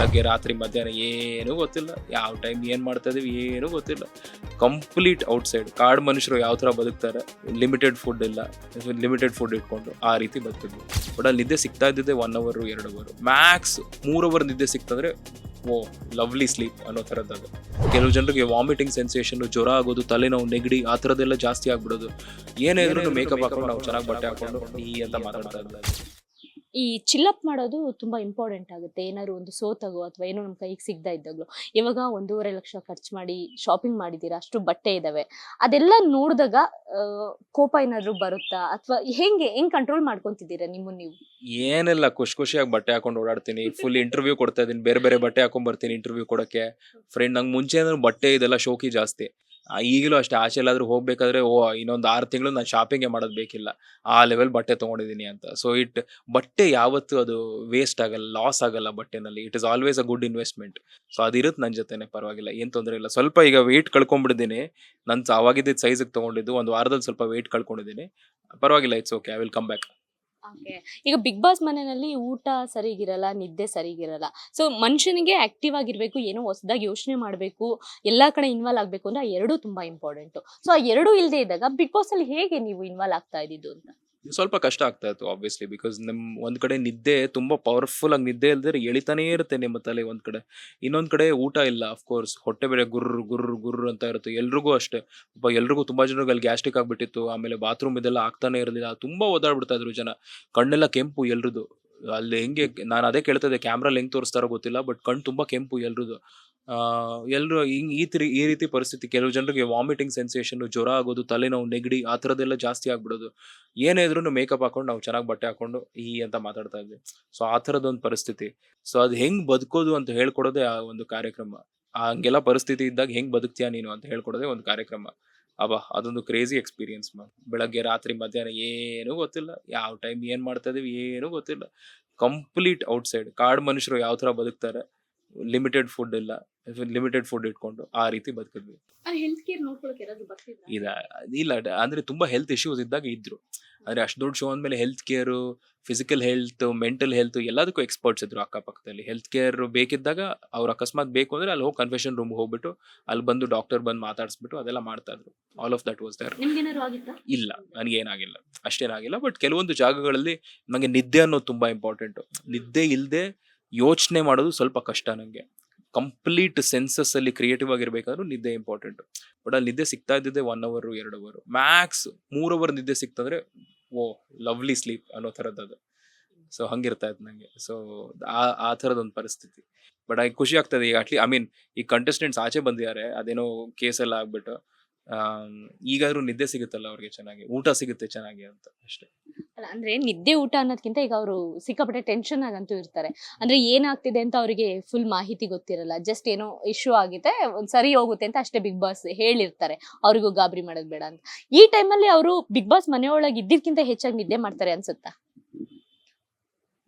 ಬೆಳಗ್ಗೆ ರಾತ್ರಿ ಮಧ್ಯಾಹ್ನ ಏನೂ ಗೊತ್ತಿಲ್ಲ, ಯಾವ ಟೈಮ್ ಏನು ಮಾಡ್ತಾ ಇದೀವಿ ಏನೂ ಗೊತ್ತಿಲ್ಲ. Complete outside. ಕಾಡು ಮನುಷ್ಯರು ಯಾವ ಥರ ಬದುಕ್ತಾರೆ, ಲಿಮಿಟೆಡ್ ಫುಡ್ ಇಲ್ಲ, ಲಿಮಿಟೆಡ್ ಫುಡ್ ಇಟ್ಕೊಂಡು ಆ ರೀತಿ ಬದುಕಿದ್ವಿ. ಬಟ್ ಅಲ್ಲಿ ನಿದ್ದೆ ಸಿಗ್ತಾ ಇದ್ದಿದ್ದೆ 1 ಅವರ್ 2 ಅವರ್, ಮ್ಯಾಕ್ಸ್ 3 ಅವರ್ ನಿದ್ದೆ ಸಿಕ್ತಂದ್ರೆ ಓ ಲವ್ಲಿ ಸ್ಲೀಪ್ ಅನ್ನೋ ಥರದ್ದು. ಅದು ಕೆಲವು ಜನರಿಗೆ ವಾಮಿಟಿಂಗ್ ಸೆನ್ಸೇಷನ್, ಜ್ವರ ಆಗೋದು, ತಲೆನೋವು, ನೆಗಡಿ ಆ ಥರದ್ದೆಲ್ಲ ಜಾಸ್ತಿ ಆಗ್ಬಿಡೋದು. ಏನೇ ಇದ್ರೂ ಮೇಕಪ್ ಹಾಕೊಂಡು ನಾವು ಚೆನ್ನಾಗಿ ಬಟ್ಟೆ ಹಾಕೊಂಡು ಈ ಅಂತ ಮಾತಾಡ್ತಾ ಇದ್ದಾರೆ. ಈ ಚಿಲ್ಲಪ್ ಮಾಡೋದು ತುಂಬಾ ಇಂಪಾರ್ಟೆಂಟ್ ಆಗುತ್ತೆ. ಏನಾದ್ರು ಒಂದು ಸೋತಾಗೋ ಅಥವಾ ಏನೋ ನಮ್ಮ ಕೈಗೆ ಸಿಗದ ಇದ್ದಾಗಲೂ. ಇವಾಗ 1.5 ಲಕ್ಷ ಖರ್ಚು ಮಾಡಿ ಶಾಪಿಂಗ್ ಮಾಡಿದ್ದೀರಾ, ಅಷ್ಟು ಬಟ್ಟೆ ಇದಾವೆ, ಅದೆಲ್ಲ ನೋಡಿದಾಗ ಕೋಪ ಏನಾದ್ರು ಬರುತ್ತಾ ಅಥವಾ ಹೆಂಗ್ ಕಂಟ್ರೋಲ್ ಮಾಡ್ಕೊಂತಿದ್ದೀರಾ ನಿಮ್ಮನ್ನ ನೀವು? ಏನಿಲ್ಲ, ಖುಷಿಯಾಗಿ ಬಟ್ಟೆ ಹಾಕೊಂಡು ಓಡಾಡ್ತೀನಿ. ಫುಲ್ ಇಂಟರ್ವ್ಯೂ ಕೊಡ್ತಾ ಇದೀನಿ, ಬೇರೆ ಬೇರೆ ಬಟ್ಟೆ ಹಾಕೊಂಡ್ ಬರ್ತೀನಿ ಇಂಟರ್ವ್ಯೂ ಕೊಡಕ್ಕೆ. ಫ್ರೆಂಡ್ ನಂಗೆ ಮುಂಚೆ ಬಟ್ಟೆ ಇದೆಲ್ಲ ಶೋಕಿ ಜಾಸ್ತಿ. ಈಗಲೂ ಅಷ್ಟೇ, ಆಚೆ ಎಲ್ಲಾದ್ರೂ ಹೋಗ್ಬೇಕಾದ್ರೆ ಇನ್ನೊಂದು 6 ತಿಂಗಳು ನಾನು ಶಾಪಿಂಗೇ ಮಾಡೋದು ಬೇಕಿಲ್ಲ, ಆ ಲೆವೆಲ್ ಬಟ್ಟೆ ತೊಗೊಂಡಿದ್ದೀನಿ ಅಂತ. ಸೊ ಬಟ್ಟೆ ಯಾವತ್ತೂ ಅದು ವೇಸ್ಟ್ ಆಗಲ್ಲ, ಲಾಸ್ ಆಗಲ್ಲ ಬಟ್ಟೆನಲ್ಲಿ. It is always a good investment. So ಅದಿರುತ್ತೆ ನನ್ನ ಜೊತೆನೆ, ಪರವಾಗಿಲ್ಲ, ಏನು ತೊಂದರೆ ಇಲ್ಲ. ಸ್ವಲ್ಪ ಈಗ ವೆಯ್ಟ್ ಕಳ್ಕೊಂಡ್ಬಿಟ್ಟಿದ್ದೀನಿ, ನಾನು ಅವಾಗಿದ್ದ ಸೈಜಿಗೆ ತೊಗೊಂಡಿದ್ದು, 1 ವಾರದಲ್ಲಿ ಸ್ವಲ್ಪ ವೆಯ್ಟ್ ಕಳ್ಕೊಂಡಿದ್ದೀನಿ. ಪರವಾಗಿಲ್ಲ, it's okay, I will come back. Okay. ಈಗ ಬಿಗ್ ಬಾಸ್ ಮನೆಯಲ್ಲಿ ಊಟ ಸರಿಗಿರಲ್ಲ, ನಿದ್ದೆ ಸರಿಗಿರಲ್ಲ. ಸೊ ಮನುಷ್ಯನಿಗೆ ಆಕ್ಟಿವ್ ಆಗಿರ್ಬೇಕು, ಏನೋ ಹೊಸದಾಗಿ ಯೋಚನೆ ಮಾಡಬೇಕು, ಎಲ್ಲಾ ಕಡೆ ಇನ್ವಾಲ್ವ್ ಆಗ್ಬೇಕು ಅಂದ್ರೆ ಆ ಎರಡೂ ತುಂಬಾ ಇಂಪಾರ್ಟೆಂಟ್. ಸೊ ಆ ಎರಡೂ ಇಲ್ಲದೆ ಇದ್ದಾಗ ಬಿಗ್ ಬಾಸ್ ಅಲ್ಲಿ ಹೇಗೆ ನೀವು ಇನ್ವಾಲ್ವ್ ಆಗ್ತಾ ಇದ್ದಿದ್ದು ಅಂತ? ಸ್ವಲ್ಪ ಕಷ್ಟ ಆಗ್ತಾ ಇತ್ತು ಆಬ್ವಿಯಸ್ಲಿ, ಬಿಕಾಸ್ ಒಂದ್ ಕಡೆ ನಿದ್ದೆ ತುಂಬಾ ಪವರ್ಫುಲ್ ಆಗಿ ನಿದ್ದೆ ಇಲ್ದ್ರೆ ಎಳಿತಾನೇ ಇರುತ್ತೆ ನಿಮ್ಮ ತಲೆ ಒಂದ್ ಕಡೆ. ಇನ್ನೊಂದ್ ಕಡೆ ಊಟ ಇಲ್ಲ, ಅಫ್ಕೋರ್ಸ್ ಹೊಟ್ಟೆ ಬೇರೆ ಗುರ್ರ್ ಅಂತ ಇರುತ್ತೆ. ಎಲ್ರಿಗೂ ಅಷ್ಟೇ, ಎಲ್ರಿಗೂ ತುಂಬಾ ಜನರಿಗೆ ಅಲ್ಲಿ ಗ್ಯಾಸ್ಟ್ರಿಕ್ ಆಗ್ಬಿಟ್ಟಿತ್ತು. ಆಮೇಲೆ ಬಾತ್ರೂಮ್ ಇದೆಲ್ಲ ಆಗ್ತಾನೆ ಇರಲಿಲ್ಲ, ತುಂಬಾ ಓದಾಡ್ಬಿಡ್ತಾ ಇದ್ರು ಜನ. ಕಣ್ಣೆಲ್ಲ ಕೆಂಪು ಎಲ್ರದು. ಅಲ್ಲಿ ಹೆಂಗೆ, ನಾನು ಅದೇ ಕೇಳ್ತಾ ಇದ್ದೆ, ಕ್ಯಾಮ್ರಲ್ಲಿ ಹೆಂಗ್ ತೋರಿಸ್ತಾರೋ ಗೊತ್ತಿಲ್ಲ, ಬಟ್ ಕಣ್ ತುಂಬಾ ಕೆಂಪು ಎಲ್ರದು. ಎಲ್ರು ಈ ರೀತಿ ಪರಿಸ್ಥಿತಿ. ಕೆಲವು ಜನರಿಗೆ ವಾಮಿಟಿಂಗ್ ಸೆನ್ಸೇಷನ್, ಜ್ವರ ಆಗೋದು, ತಲೆನೋವು, ನೆಗಡಿ ಆ ಥರದ್ದೆಲ್ಲ ಜಾಸ್ತಿ ಆಗ್ಬಿಡೋದು. ಏನೇ ಇದ್ರೂ ಮೇಕಪ್ ಹಾಕೊಂಡು ನಾವು ಚೆನ್ನಾಗಿ ಬಟ್ಟೆ ಹಾಕೊಂಡು ಈ ಅಂತ ಮಾತಾಡ್ತಾ ಇದ್ವಿ. ಸೊ ಆ ಥರದೊಂದು ಪರಿಸ್ಥಿತಿ. ಸೊ ಅದು ಹೆಂಗ್ ಬದುಕೋದು ಅಂತ ಹೇಳ್ಕೊಡೋದೇ ಆ ಒಂದು ಕಾರ್ಯಕ್ರಮ. ಹಂಗೆಲ್ಲ ಪರಿಸ್ಥಿತಿ ಇದ್ದಾಗ ಹೆಂಗ್ ಬದುಕ್ತೀಯಾ ನೀನು ಅಂತ ಹೇಳ್ಕೊಡೋದೇ ಒಂದು ಕಾರ್ಯಕ್ರಮ. ಅದೊಂದು ಕ್ರೇಜಿ ಎಕ್ಸ್ಪೀರಿಯನ್ಸ್ ಬೆಳಗ್ಗೆ ರಾತ್ರಿ ಮಧ್ಯಾಹ್ನ ಏನೂ ಗೊತ್ತಿಲ್ಲ, ಯಾವ ಟೈಮ್ ಏನು ಮಾಡ್ತಾ ಇದೀವಿ ಏನೂ ಗೊತ್ತಿಲ್ಲ. Complete outside. ಕಾಡು ಮನುಷ್ಯರು ಯಾವ ಥರ ಬದುಕ್ತಾರೆ, ಲಿಮಿಟೆಡ್ ಫುಡ್ ಇಲ್ಲ, ಲಿಮಿಟೆಡ್ ಫುಡ್ ಇಟ್ಕೊಂಡು ಆ ರೀತಿ ಬದುಕಿದ್ವಿ. ಹೆಲ್ತ್ ಕೇರ್ ನೋಡ್ಕೊಳ್ಳೋಕೆ ಯಾರಾದ್ರೂ ಬರ್ತಿದ್ರಾ? ಇಲ್ಲ, ಅಂದ್ರೆ ತುಂಬಾ ಹೆಲ್ತ್ ಇಶ್ಯೂಸ್ ಇದ್ದಾಗ ಇದ್ರು. ಅಂದ್ರೆ ಅಷ್ಟು ದೊಡ್ಡ ಶೋ ಅಂದ್ಮೇಲೆ health care, physical health, mental health ಎಲ್ಲದಕ್ಕೂ ಎಕ್ಸ್ಪರ್ಟ್ಸ್ ಇದ್ರು ಅಕ್ಕಪಕ್ಕದಲ್ಲಿ. ಹೆಲ್ತ್ ಕೇರ್ ಬೇಕಿದ್ದಾಗ ಅವ್ರು ಅಕಸ್ಮಾತ್ ಬೇಕು ಅಂದ್ರೆ ಅಲ್ಲಿ ಹೋಗಿ ಕನ್ಫೆಷನ್ ರೂಮ್ ಹೋಗ್ಬಿಟ್ಟು ಅಲ್ಲಿ ಬಂದು ಡಾಕ್ಟರ್ ಬಂದು ಮಾತಾಡಿಸ್ಬಿಟ್ಟು ಅದೆಲ್ಲ ಮಾಡ್ತಾ ಇದ್ರು. All of that was there. ನಿಮ್ಗೇನಾದ್ರು ಆಗಿತ್ತಾ? ಇಲ್ಲ, ನನಗೇನಾಗಿಲ್ಲ, ಅಷ್ಟೇನಾಗಿಲ್ಲ. ಬಟ್ ಕೆಲವೊಂದು ಜಾಗಗಳಲ್ಲಿ ನನಗೆ ನಿದ್ದೆ ಅನ್ನೋದು ತುಂಬಾ ಇಂಪಾರ್ಟೆಂಟ್. ನಿದ್ದೆ ಇಲ್ಲದೆ ಯೋಚನೆ ಮಾಡೋದು ಸ್ವಲ್ಪ ಕಷ್ಟ ನನಗೆ. ಕಂಪ್ಲೀಟ್ ಸೆನ್ಸಸ್ ಅಲ್ಲಿ ಕ್ರಿಯೇಟಿವ್ ಆಗಿರ್ಬೇಕಾದ್ರೂ ನಿದ್ದೆ ಇಂಪಾರ್ಟೆಂಟ್. ಬಟ್ ಅಲ್ಲಿ ನಿದ್ದೆ ಸಿಗ್ತಾ ಇದ್ದಿದ್ದೆ 1 ಅವರ್ 2 ಅವರ್, ಮ್ಯಾಕ್ಸ್ 3 ಅವರ್ ನಿದ್ದೆ ಸಿಕ್ತಂದ್ರೆ ಓ ಲವ್ಲಿ ಸ್ಲೀಪ್ ಅನ್ನೋ ಥರದ್ದು ಅದು. ಸೊ ಹಂಗಿರ್ತಾ ಇತ್ತು ನಂಗೆ. ಸೊ ಆ ಥರದೊಂದು ಪರಿಸ್ಥಿತಿ. ಬಟ್ ಖುಷಿ ಆಗ್ತದೆ ಈಗ, ಈ ಕಂಟೆಸ್ಟೆಂಟ್ಸ್ ಆಚೆ ಬಂದಿದ್ದಾರೆ, ಅದೇನೋ ಕೇಸ್ ಎಲ್ಲ ಆಗ್ಬಿಟ್ಟು. ಈಗಾದ್ರೂ ನಿದ್ದೆ ಸಿಗುತ್ತಲ್ಲ ಅವ್ರಿಗೆ, ಚೆನ್ನಾಗಿ ಊಟ ಸಿಗುತ್ತೆ ಚೆನ್ನಾಗಿ ಅಂತ ಅಷ್ಟೇ. ಅಲ್ಲ, ಅಂದ್ರೆ ನಿದ್ದೆ ಊಟ ಅನ್ನೋದಕ್ಕಿಂತ ಈಗ ಅವರು ಸಿಕ್ಕಾಪಟ್ಟೆ ಟೆನ್ಷನ್ ಆಗಂತೂ ಇರ್ತಾರೆ. ಅಂದ್ರೆ ಏನಾಗ್ತಿದೆ ಅಂತ ಅವರಿಗೆ ಫುಲ್ ಮಾಹಿತಿ ಗೊತ್ತಿರಲ್ಲ. ಜಸ್ಟ್ ಏನೋ ಇಶ್ಯೂ ಆಗಿದೆ, ಒಂದ್ ಸರಿ ಹೋಗುತ್ತೆ ಅಂತ ಅಷ್ಟೇ ಬಿಗ್ ಬಾಸ್ ಹೇಳಿರ್ತಾರೆ. ಅವ್ರಿಗೂ ಗಾಬರಿ ಮಾಡೋದ್ ಬೇಡ ಅಂತ. ಈ ಟೈಮಲ್ಲಿ ಅವರು ಬಿಗ್ ಬಾಸ್ ಮನೆಯೊಳಗೆ ಇದ್ದಿದ್ಕಿಂತ ಹೆಚ್ಚಾಗಿ ನಿದ್ದೆ ಮಾಡ್ತಾರೆ ಅನ್ಸುತ್ತಾ?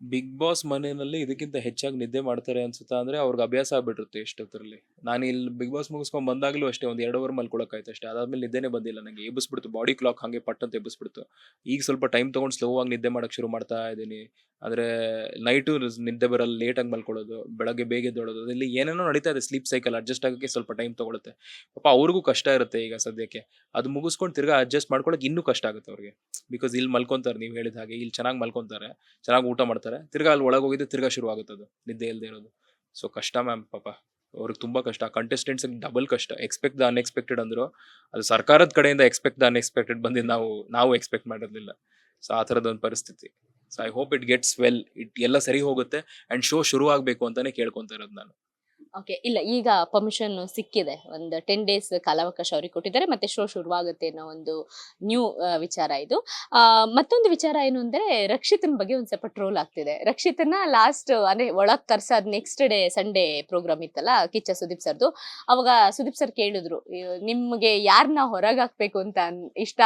ಬಿಗ್ ಬಾಸ್ ಮನೆಯಲ್ಲಿ ಇದಕ್ಕಿಂತ ಹೆಚ್ಚಾಗಿ ನಿದ್ದೆ ಮಾಡ್ತಾರೆ ಅನ್ಸುತ್ತಾ ಅಂದ್ರೆ ಅವ್ರಿಗೆ ಅಭ್ಯಾಸ ಆಗ್ಬಿಟ್ಟಿರುತ್ತೆ ಎಷ್ಟೊತ್ತರಲ್ಲಿ. ನಾನು ಇಲ್ಲಿ ಬಿಗ್ ಬಾಸ್ ಮುಗಿಸ್ಕೊಂಡ್ ಬಂದಾಗ್ಲೂ ಅಷ್ಟೇ, ಒಂದು 2 ಅವರ್ ಮಲ್ಕೊಳಕಾಯ್ತು ಅಷ್ಟೇ. ಅದಾದ್ಮೇಲೆ ನಿದ್ದೆನೇ ಬಂದಿಲ್ಲ ನಂಗೆ, ಎಬ್ಬಿಸ್ಬಿಡ್ತು ಬಾಡಿ ಕ್ಲಾಕ್, ಹಂಗೆ ಪಟ್ಟಂತ ಎಬ್ಬಿಸ್ಬಿಡ್ತು. ಈಗ ಸ್ವಲ್ಪ ಟೈಮ್ ತಗೊಂಡು ಸ್ಲೋ ಆಗಿ ನಿದ್ದೆ ಮಾಡಕ್ ಶುರು ಮಾಡ್ತಾ ಇದ್ದೀನಿ. ಆದ್ರೆ ನೈಟು ನಿದ್ದೆ ಬರಲ್ಲ, ಲೇಟಾಗಿ ಮಲ್ಕೊಳ್ಳೋದು, ಬೆಳಗ್ಗೆ ಬೇಗ ಎದ್ದೇಳೋದು, ಇಲ್ಲಿ ಏನೇನೋ ನಡೀತಾ ಇದೆ. ಸ್ಲೀಪ್ ಸೈಕಲ್ ಅಡ್ಜಸ್ಟ್ ಆಗೋಕ್ಕೆ ಸ್ವಲ್ಪ ಟೈಮ್ ತಗೊಳುತ್ತೆ. ಪಾಪ ಅವ್ರಿಗೂ ಕಷ್ಟ ಇರುತ್ತೆ ಈಗ ಸದ್ಯಕ್ಕೆ. ಅದು ಮುಗಿಸ್ಕೊಂಡು ತಿರ್ಗಾ ಅಡ್ಜಸ್ಟ್ ಮಾಡ್ಕೊಳಕ್ಕೆ ಇನ್ನೂ ಕಷ್ಟ ಆಗುತ್ತೆ ಅವ್ರಿಗೆ. ಬಿಕಾಸ್ ಇಲ್ಲಿ ಮಲ್ಕೊಂತಾರೆ, ನೀವು ಹೇಳಿದ ಹಾಗೆ, ಇಲ್ಲಿ ಚೆನ್ನಾಗಿ ಮಲ್ಕೊಂತಾರೆ, ಚೆನ್ನಾಗಿ ಊಟ ಮಾಡ್ತಾರೆ, ತಿರ್ಗಾ ಅಲ್ಲಿ ಒಳಗೆ ಹೋಗಿದ್ದು ತಿರ್ಗಾ ಶುರು ಆಗುತ್ತೆ ಅದು ನಿದ್ದೆ ಇಲ್ಲದೆ ಇರೋದು. ಸೊ ಕಷ್ಟ ಮ್ಯಾಮ್, ಪಾಪ ಅವ್ರಿಗೆ ತುಂಬಾ ಕಷ್ಟ. ಕಂಟೆಸ್ಟೆಂಟ್ಸ್ ಡಬಲ್ ಕಷ್ಟ. ಎಕ್ಸ್ಪೆಕ್ಟ್ ದ ಅನ್ಎಕ್ಸ್ಪೆಕ್ಟೆಡ್ ಅಂದ್ರು, ಅದು ಸರ್ಕಾರದ ಕಡೆಯಿಂದ ಎಕ್ಸ್ಪೆಕ್ಟ್ ದ ಅನ್ಎಕ್ಸ್ಪೆಕ್ಟೆಡ್ ಬಂದಿದ್ದು ನಾವು ಎಕ್ಸ್ಪೆಕ್ಟ್ ಮಾಡಿರಲಿಲ್ಲ. ಸೊ ಆ ಥರದೊಂದು ಪರಿಸ್ಥಿತಿ. So I hope it gets well, ಎಲ್ಲ ಸರಿ ಹೋಗುತ್ತೆ ಅಂಡ್ ಶೋ ಶುರು ಆಗಬೇಕು ಅಂತಾನೆ ಕೇಳ್ಕೊಂತ ಇರೋದು ನಾನು. ಓಕೆ. ಇಲ್ಲ, ಈಗ ಪರ್ಮಿಷನ್ ಸಿಕ್ಕಿದೆ. ಒಂದು 10 ಡೇಸ್ ಕಾಲಾವಕಾಶ ಅವ್ರಿಗೆ ಕೊಟ್ಟಿದ್ದಾರೆ, ಮತ್ತೆ ಶೋ ಶುರುವಾಗುತ್ತೆ ಅನ್ನೋ ಒಂದು ನ್ಯೂ ವಿಚಾರ ಇದು. ಮತ್ತೊಂದು ವಿಚಾರ ಏನು ಅಂದ್ರೆ, ರಕ್ಷಿತನ ಬಗ್ಗೆ ಒಂದ್ ಸ್ವಲ್ಪ ಟ್ರೋಲ್ ಆಗ್ತಿದೆ. ರಕ್ಷಿತನ ಲಾಸ್ಟ್ ಅಂದ್ರೆ ಒಳಗ್ ಕರ್ಸಾದ್ ನೆಕ್ಸ್ಟ್ ಡೇ ಸಂಡೇ ಪ್ರೋಗ್ರಾಮ್ ಇತ್ತಲ್ಲ ಕಿಚ್ಚ ಸುದೀಪ್ ಸರ್ದು. ಅವಾಗ ಸುದೀಪ್ ಸರ್ ಕೇಳಿದ್ರು, ನಿಮ್ಗೆ ಯಾರನ್ನ ಹೊರಗೆ ಹಾಕ್ಬೇಕು ಅಂತ ಇಷ್ಟ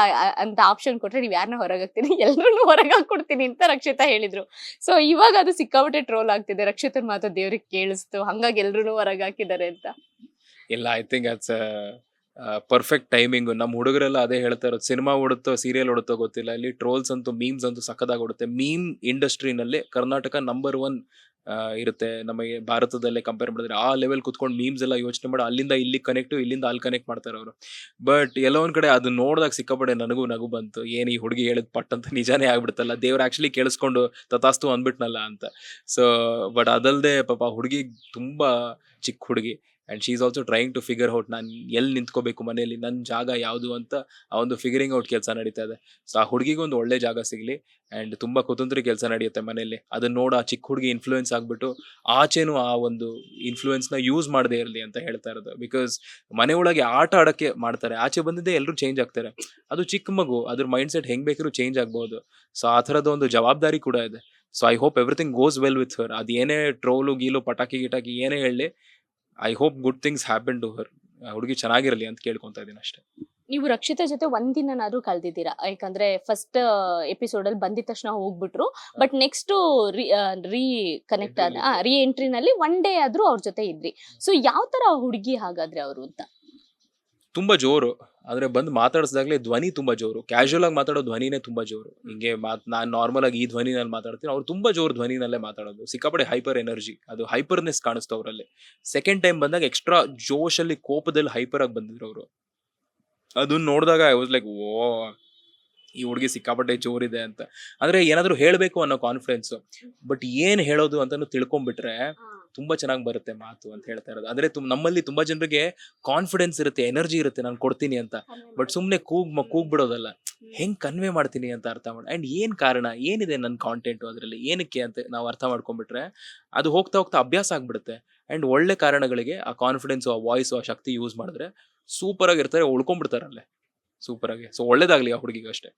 ಅಂತ ಆಪ್ಷನ್ ಕೊಟ್ರೆ ನೀವ್ ಯಾರನ್ನ ಹೊರಗೆ ಹಾಕ್ತೀನಿ? ಎಲ್ರು ಹೊರಗೆ ಹಾಕೊಡ್ತೀನಿ ಅಂತ ರಕ್ಷಿತಾ ಹೇಳಿದ್ರು. ಸೊ ಇವಾಗ ಅದು ಸಿಕ್ಕಾಪಟ್ಟೆ ಟ್ರೋಲ್ ಆಗ್ತಿದೆ. ರಕ್ಷಿತನ್ ಮಾತು ದೇವ್ರಿಗೆ ಕೇಳಿಸ್ತು, ಹಂಗಾಗಿ ಎಲ್ರು ಹೊರಗೆ ಹಾಕಿದ್ದಾರೆ ಅಂತ. ಇಲ್ಲ, ಐ ಥಿಂಕ್ ಅಟ್ಸ್ ಪರ್ಫೆಕ್ಟ್ ಟೈಮಿಂಗ್. ನಮ್ಮ ಹುಡುಗರೆಲ್ಲ ಅದೇ ಹೇಳ್ತಾ ಇರೋದು, ಸಿನಿಮಾ ಓಡುತ್ತೋ ಸೀರಿಯಲ್ ಓಡುತ್ತೋ ಗೊತ್ತಿಲ್ಲ, ಇಲ್ಲಿ ಟ್ರೋಲ್ಸ್ ಅಂತೂ, ಮೀಮ್ಸ್ ಅಂತೂ ಸಕ್ಕದಾಗಿ ಓಡುತ್ತೆ. ಮೀಮ್ ಇಂಡಸ್ಟ್ರಿನಲ್ಲಿ ಕರ್ನಾಟಕ ನಂಬರ್ 1 ಇರುತ್ತೆ. ನಮ್ಮ ಈ ಭಾರತದಲ್ಲೇ ಕಂಪೇರ್ ಮಾಡಿದ್ರೆ ಆ ಲೆವೆಲ್ ಕುತ್ಕೊಂಡು ಮೀಮ್ಸ್ ಎಲ್ಲ ಯೋಚನೆ ಮಾಡಿ ಅಲ್ಲಿಂದ ಇಲ್ಲಿ ಕನೆಕ್ಟು, ಇಲ್ಲಿಂದ ಅಲ್ಲಿ ಕನೆಕ್ಟ್ ಮಾಡ್ತಾರೆ ಅವರು. ಬಟ್ ಎಲ್ಲೋ ಒಂದ್ ಕಡೆ ಅದನ್ನ ನೋಡಿದಾಗ ಸಿಕ್ಕಾಪಟ್ಟೆ ನನಗೂ ನಗು ಬಂತು. ಏನು ಈ ಹುಡುಗಿ ಹೇಳಿದ್ ಪಟ್ ಅಂತ ನಿಜಾನೇ ಆಗ್ಬಿಡುತ್ತಲ್ಲ, ದೇವ್ರು ಆಕ್ಚುಲಿ ಕೇಳಿಸ್ಕೊಂಡು ತಥಾಸ್ತು ಅಂದ್ಬಿಟ್ನಲ್ಲ ಅಂತ. ಸೊ ಬಟ್ ಅದಲ್ಲದೆ ಪಾಪ ಹುಡುಗಿ ತುಂಬಾ ಚಿಕ್ಕ ಹುಡುಗಿ, and she is also trying to figure out ನಾನು ಎಲ್ಲಿ ನಿಂತ್ಕೋಬೇಕು ಮನೆಯಲ್ಲಿ, ನನ್ನ ಜಾಗ ಯಾವುದು ಅಂತ ಆ ಒಂದು ಫಿಗರಿಂಗ್ ಔಟ್ ಕೆಲಸ ನಡೀತಾ ಇದೆ. ಸೊ ಆ ಹುಡುಗಿಗೆ ಒಂದು ಒಳ್ಳೆ ಜಾಗ ಸಿಗಲಿ, ಆ್ಯಂಡ್ ತುಂಬ ಕುತಂತ್ರಿ ಕೆಲಸ ನಡೆಯುತ್ತೆ ಮನೆಯಲ್ಲಿ. ಅದನ್ನ ನೋಡಿ ಆ ಚಿಕ್ಕ ಹುಡುಗಿ ಇನ್ಫ್ಲೂಯೆನ್ಸ್ ಆಗಿಬಿಟ್ಟು ಆಚೆನೂ ಆ ಒಂದು ಇನ್ಫ್ಲೂಯೆನ್ಸ್ನ ಯೂಸ್ ಮಾಡದೇ ಇರಲಿ ಅಂತ ಹೇಳ್ತಾ ಇರೋದು. ಬಿಕಾಸ್ ಮನೆ ಒಳಗೆ ಆಟ ಆಡೋಕ್ಕೆ ಮಾಡ್ತಾರೆ, ಆಚೆ ಬಂದಿದ್ದೇ ಎಲ್ಲರೂ ಚೇಂಜ್ ಆಗ್ತಾರೆ. ಅದು ಚಿಕ್ಕ ಮಗು, ಅದ್ರ ಮೈಂಡ್ ಸೆಟ್ ಹೆಂಗೆ ಬೇಕಾದ್ರೂ ಚೇಂಜ್ ಆಗ್ಬೋದು. ಸೊ ಆ ಥರದ ಒಂದು ಜವಾಬ್ದಾರಿ ಕೂಡ ಇದೆ. So I hope everything goes well with her. ಅದು ಏನೇ ಟ್ರೋಲು ಗೀಲು ಪಟಾಕಿ ಗಿಟಾಕಿ ಏನೇ ಹೇಳಲಿ, I hope good things happen to her. ಹುಡುಗಿ ಚೆನ್ನಾಗಿರಲಿ ಅಂತ ಕೇಳ್ಕೊತಾ ಇದ್ದೀನಿ ಅಷ್ಟೇ. ನೀವು ರಕ್ಷಿತಾ ಜೊತೆ ಒಂದಿನನಾದ್ರೂ ಕಳ್ದಿದ್ದೀರಾ? ಯಾಕಂದ್ರೆ ಫಸ್ಟ್ ಎಪಿಸೋಡ್ ಅಲ್ಲಿ ಬಂದಿದ ತಕ್ಷಣ ಹೋಗ್ಬಿಟ್ರು, ಬಟ್ ನೆಕ್ಸ್ಟ್ ರೀ ಕನೆಕ್ಟ್ ಆದ ರೀ ಎಂಟ್ರಿನಲ್ಲಿ ಒನ್ ಡೇ ಆದ್ರೂ ಅವ್ರ ಜೊತೆ ಇದ್ರಿ. ಸೊ ಯಾವ ತರ ಹುಡುಗಿ ಹಾಗಾದ್ರೆ ಅವರು ಅಂತ? ತುಂಬಾ ಜೋರು, ಆದ್ರೆ ಬಂದು ಮಾತಾಡಿಸಿದಾಗಲೇ ಧ್ವನಿ ತುಂಬಾ ಜೋರು. ಕ್ಯಾಶುವಲ್ ಆಗಿ ಮಾತಾಡೋ ಧ್ವನಿನೇ ತುಂಬಾ ಜೋರು. ಹಿಂಗೆ ನಾನು ನಾರ್ಮಲ್ ಆಗಿ ಈ ಧ್ವನಿನಲ್ಲಿ ಮಾತಾಡ್ತೀನಿ, ಅವ್ರು ತುಂಬಾ ಜೋರು ಧ್ವನಿನಲ್ಲೇ ಮಾತಾಡೋದು. ಸಿಕ್ಕಾಪಟ್ಟೆ ಹೈಪರ್ ಎನರ್ಜಿ, ಅದು ಹೈಪರ್ನೆಸ್ ಕಾಣಿಸ್ತು ಅವರಲ್ಲಿ. ಸೆಕೆಂಡ್ ಟೈಮ್ ಬಂದಾಗ ಎಕ್ಸ್ಟ್ರಾ ಜೋಶಲ್ಲಿ ಕೋಪದಲ್ಲಿ ಹೈಪರ್ ಆಗಿ ಬಂದಿದ್ರು ಅವರು. ಅದನ್ನ ನೋಡಿದಾಗ ಐ ವಾಸ್ ಲೈಕ್, ಓ ಈ ಹುಡುಗಿ ಸಿಕ್ಕಾಪಟ್ಟೆ ಜೋರಿದೆ ಅಂತ. ಅಂದ್ರೆ ಏನಾದ್ರು ಹೇಳಬೇಕು ಅನ್ನೋ ಕಾನ್ಫಿಡೆನ್ಸ್, ಬಟ್ ಏನ್ ಹೇಳೋದು ಅಂತಾನು ತಿಳ್ಕೊಂಡ್ಬಿಟ್ರೆ ತುಂಬಾ ಚೆನ್ನಾಗಿ ಬರುತ್ತೆ ಮಾತು ಅಂತ ಹೇಳ್ತಾ ಇರೋದು. ಅಂದ್ರೆ ನಮ್ಮಲ್ಲಿ ತುಂಬಾ ಜನರಿಗೆ ಕಾನ್ಫಿಡೆನ್ಸ್ ಇರುತ್ತೆ, ಎನರ್ಜಿ ಇರುತ್ತೆ, ನಾನು ಕೊಡ್ತೀನಿ ಅಂತ. ಬಟ್ ಸುಮ್ಮನೆ ಕೂಗ್ ಬಿಡೋದಲ್ಲ, ಹೆಂಗ್ ಕನ್ವೆ ಮಾಡ್ತೀನಿ ಅಂತ ಅರ್ಥ ಮಾಡಿ, ಅಂಡ್ ಏನ್ ಕಾರಣ ಏನಿದೆ ನನ್ನ ಕಾಂಟೆಂಟ್ ಅದರಲ್ಲಿ ಏನಕ್ಕೆ ಅಂತ ನಾವು ಅರ್ಥ ಮಾಡ್ಕೊಂಡ್ಬಿಟ್ರೆ ಅದು ಹೋಗ್ತಾ ಹೋಗ್ತಾ ಅಭ್ಯಾಸ ಆಗ್ಬಿಡುತ್ತೆ. ಅಂಡ್ ಒಳ್ಳೆ ಕಾರಣಗಳಿಗೆ ಆ ಕಾನ್ಫಿಡೆನ್ಸ್, ಆ ವಾಯ್ಸ್, ಆ ಶಕ್ತಿ ಯೂಸ್ ಮಾಡಿದ್ರೆ ಸೂಪರ್ ಆಗಿರ್ತಾರೆ, ಉಳ್ಕೊಂಡ್ಬಿಡ್ತಾರೆ ಅಲ್ಲೇ ಸೂಪರ್ ಆಗಿ. ಸೊ ಒಳ್ಳೇದಾಗ್ಲಿ ಆ ಹುಡುಗಿಗೆ ಅಷ್ಟೇ.